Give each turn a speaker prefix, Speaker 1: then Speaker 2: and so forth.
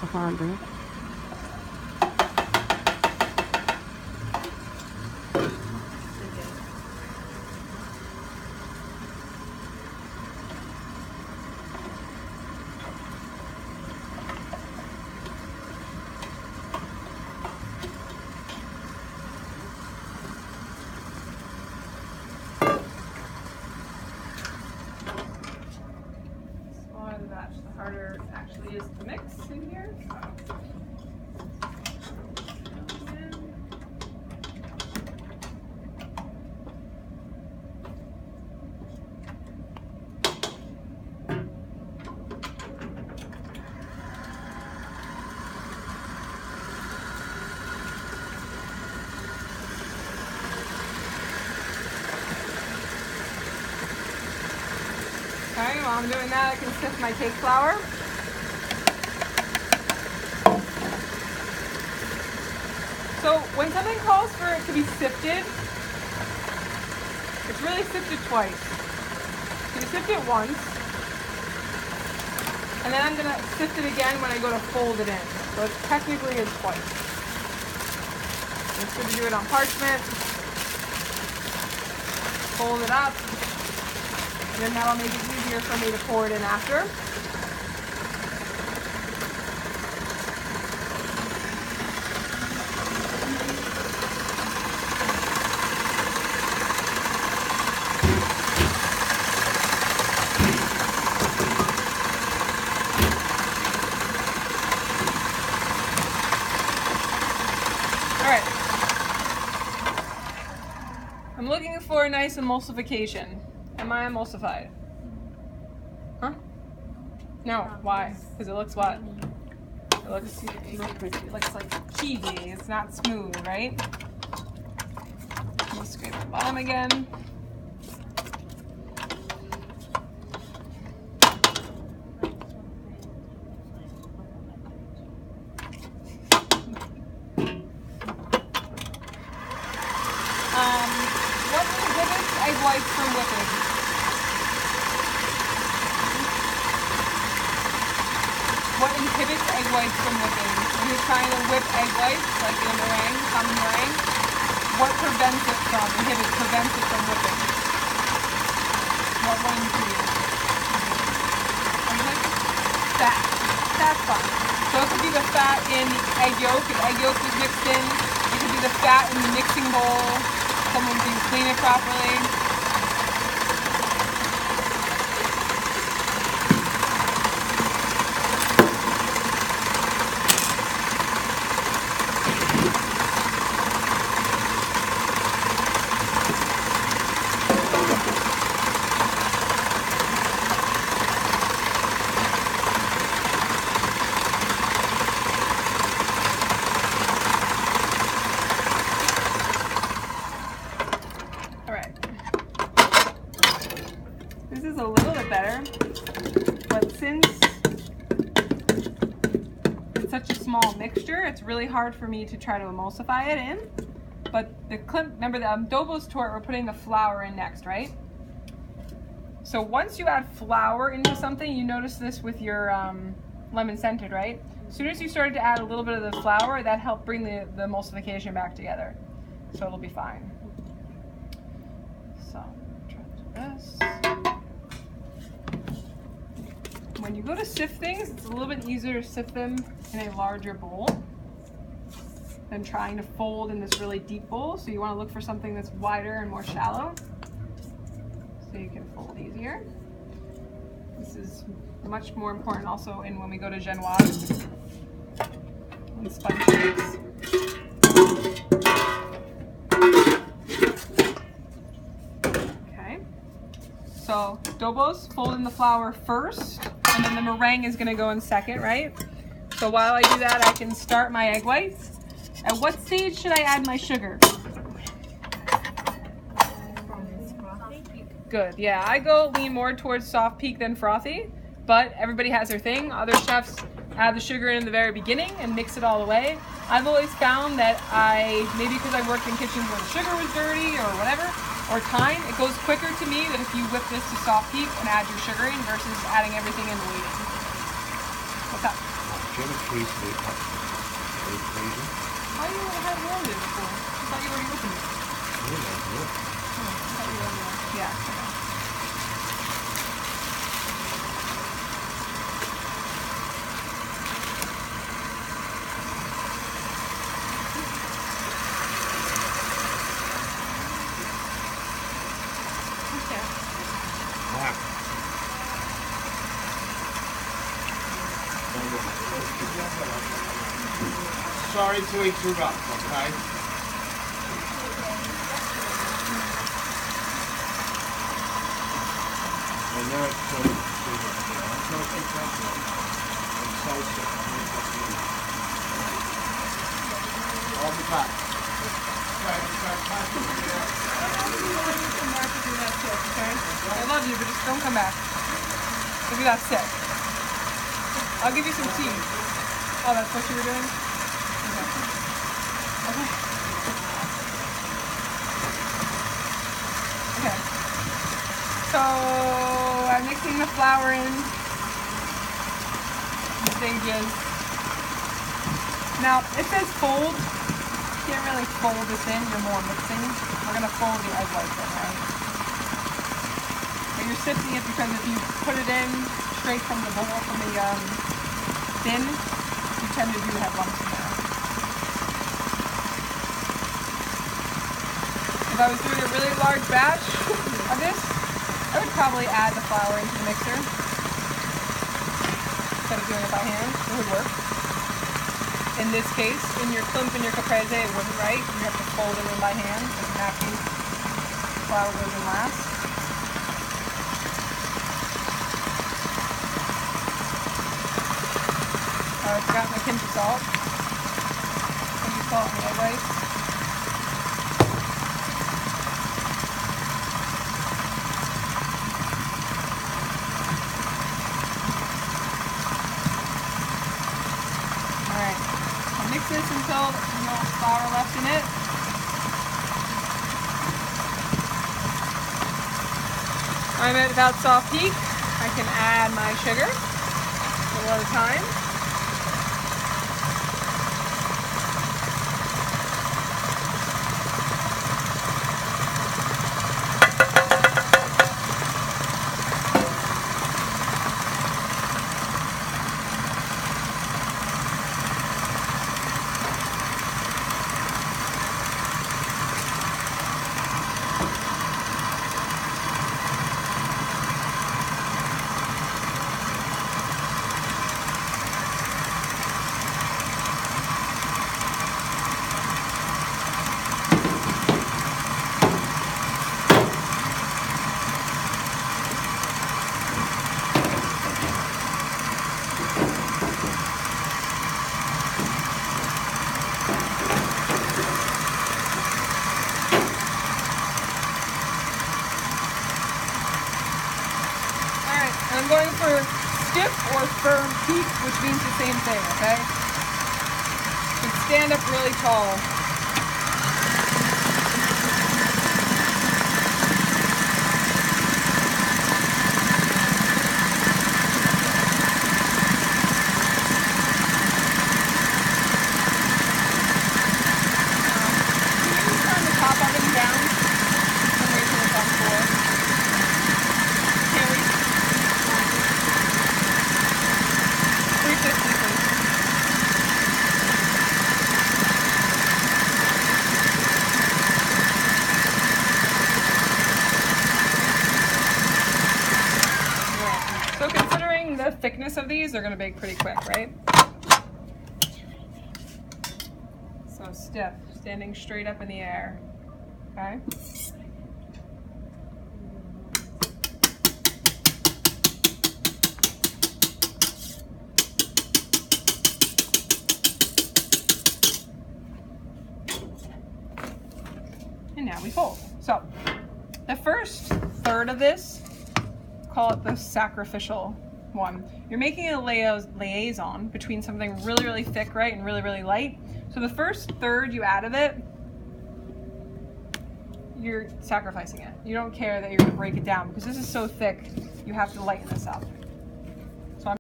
Speaker 1: so harder.
Speaker 2: The harder it actually is to mix in here. Okay, while I'm doing that, I can sift my cake flour. So when something calls for it to be sifted, it's really sifted twice. So you sift it once, and then I'm going to sift it again when I go to fold it in. So it technically is twice. It's good to do it on parchment. Fold it up. And then that'll make it easier for me to pour it in after. Alright. I'm looking for a nice emulsification. Am I emulsified? Huh? No. Why? Because it looks what? It looks like cheesy. It's not smooth, right? Let me scrape the bottom again. What inhibits egg whites from whipping? What inhibits egg whites from whipping? When you're trying to whip egg whites, like in a meringue, common meringue, what prevents it from whipping? What one ingredient? Fat. That's fine. So it could be the fat in the egg yolk. If egg yolk is mixed in, it could be the fat in the mixing bowl. Someone can clean it properly. This is a little bit better, but since it's such a small mixture, it's really hard for me to try to emulsify it in. But remember the adobo's torte, we're putting the flour in next, right? So once you add flour into something, you notice this with your lemon scented, right? As soon as you started to add a little bit of the flour, that helped bring the emulsification back together. So it'll be fine. So, try to do this. When you go to sift things, it's a little bit easier to sift them in a larger bowl than trying to fold in this really deep bowl. So you want to look for something that's wider and more shallow so you can fold easier. This is much more important also in when we go to genoise and sponge cakes. Okay, so adobos, fold in the flour first, and then the meringue is going to go in second, right? So while I do that, I can start my egg whites. At what stage should I add my sugar? Good, yeah, I lean more towards soft peak than frothy, but everybody has their thing. Other chefs add the sugar in the very beginning and mix it all the way. I've always found that maybe because I worked in kitchens where the sugar was dirty or whatever, or time, it goes quicker to me that if you whip this to soft peak and add your sugar in versus adding everything in the waiting. What's up? Why do you have warmed it before? I thought you already opened it. Oh, I thought you opened it. Yeah, okay.
Speaker 1: Sorry to interrupt, okay? I know it's so I'll be back.
Speaker 2: I love you, but just don't come back. If you're that sick. I'll give you some tea. Oh, that's what you were doing? Okay. Okay. So I'm mixing the flour in stages. Now it says fold. You can't really fold this in, you're more mixing. We're gonna fold the egg whites in, right? But you're sifting it because if you put it in straight from the bowl, from the tin, you tend to do have lumps in there. If I was doing a really large batch of this, I would probably add the flour into the mixer instead of doing it by hand. It would work. In this case, in your clump and your caprese, it wouldn't, right? You have to fold it in by hand, because napkin flour goes in last. I forgot my pinch of salt. Pinch of salt and the egg whites. Alright, I'll mix this until there's no flour left in it. I'm at about soft heat. I can add my sugar a little at a time. I'm going for stiff or firm peak, which means the same thing, okay? You can stand up really tall. Maybe turn the top oven down and wait till it's on the floor. Can't we? 350, please. Right. So considering the thickness of these, they're going to bake pretty quick, right? So stiff, standing straight up in the air, okay? And now we fold. So the first third of this, call it the sacrificial one. You're making a liaison between something really, really thick, right, and really, really light. So the first third you add of it, you're sacrificing it. You don't care that you're gonna break it down because this is so thick, you have to lighten this up.